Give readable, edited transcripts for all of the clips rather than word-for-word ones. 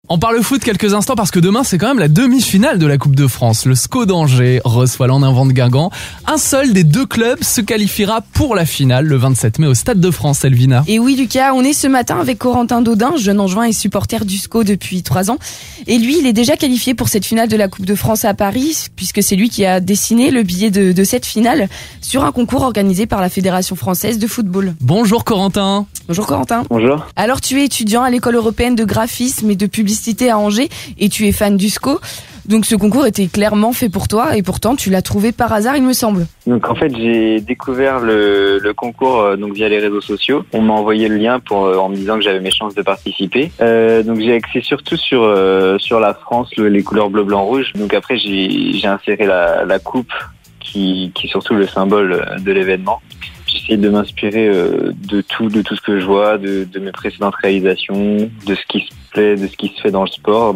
On parle foot quelques instants parce que demain c'est quand même la demi-finale de la Coupe de France. Le SCO d'Angers reçoit l'En-Invent de Guingamp. Un seul des deux clubs se qualifiera pour la finale le 27 mai au Stade de France, Elvina. Et oui Lucas, on est ce matin avec Corentin Daudin, jeune Angevin et supporter du SCO depuis 3 ans. Et lui, il est déjà qualifié pour cette finale de la Coupe de France à Paris, puisque c'est lui qui a dessiné le billet de cette finale sur un concours organisé par la Fédération française de football. Bonjour Corentin. Bonjour Corentin. Bonjour. Alors tu es étudiant à l'école européenne de graphisme et de publicité à Angers et tu es fan du SCO. Donc ce concours était clairement fait pour toi et pourtant tu l'as trouvé par hasard, il me semble. Donc en fait j'ai découvert le concours donc via les réseaux sociaux. On m'a envoyé le lien en me disant que j'avais mes chances de participer. Donc j'ai axé surtout sur la France, les couleurs bleu, blanc, rouge. Donc après j'ai inséré la coupe qui est surtout le symbole de l'événement. J'essaie de m'inspirer de tout ce que je vois, de mes précédentes réalisations, de ce qui se plaît, de ce qui se fait dans le sport,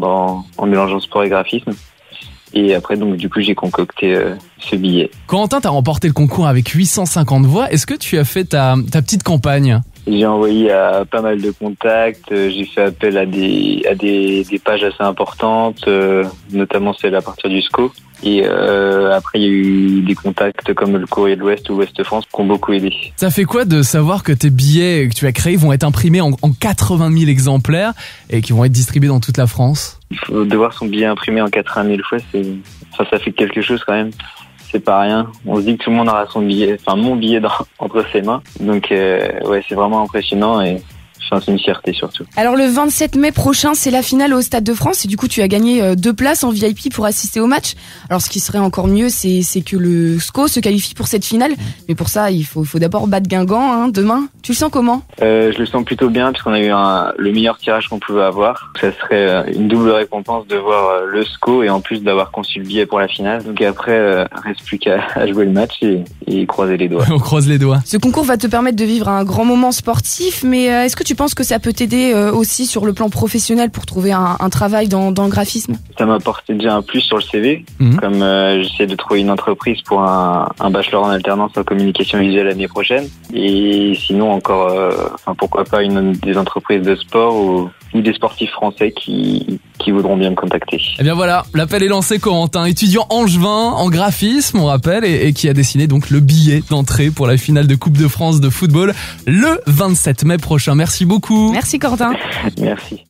en mélangeant sport et graphisme. Et après, donc du coup, j'ai concocté ce billet. Corentin, t'as remporté le concours avec 850 voix. Est-ce que tu as fait ta petite campagne ? J'ai envoyé à pas mal de contacts, j'ai fait appel à des pages assez importantes, notamment celle à partir du SCO. Et après, il y a eu des contacts comme le Courrier de l'Ouest ou Ouest France qui ont beaucoup aidé. Ça fait quoi de savoir que tes billets que tu as créés vont être imprimés en 80 000 exemplaires et qui vont être distribués dans toute la France ? De voir son billet imprimé en 80 000 fois, ça fait quelque chose quand même. C'est pas rien. On se dit que tout le monde aura son billet, mon billet entre ses mains. Donc ouais, c'est vraiment impressionnant et c'est une fierté surtout. Alors le 27 mai prochain, c'est la finale au Stade de France et du coup tu as gagné 2 places en VIP pour assister au match. Alors ce qui serait encore mieux, c'est que le SCO se qualifie pour cette finale. Mais pour ça, il faut d'abord battre Guingamp demain. Tu le sens comment ? Je le sens plutôt bien parce qu'on a eu le meilleur tirage qu'on pouvait avoir. Ça serait une double récompense de voir le SCO et en plus d'avoir conçu le billet pour la finale. Donc après, reste plus qu'à jouer le match et croiser les doigts. On croise les doigts. Ce concours va te permettre de vivre un grand moment sportif, mais est-ce que tu penses que ça peut t'aider aussi sur le plan professionnel pour trouver un travail dans le graphisme ? Ça m'a apporté déjà un plus sur le CV, comme j'essaie de trouver une entreprise pour un bachelor en alternance en communication visuelle l'année prochaine. Et sinon encore, pourquoi pas des entreprises de sport ou des sportifs français qui voudront bien me contacter. Et bien voilà, l'appel est lancé. Corentin, étudiant angevin en graphisme, on rappelle, et qui a dessiné donc le billet d'entrée pour la finale de Coupe de France de football le 27 mai prochain. Merci beaucoup. Merci Corentin. Merci.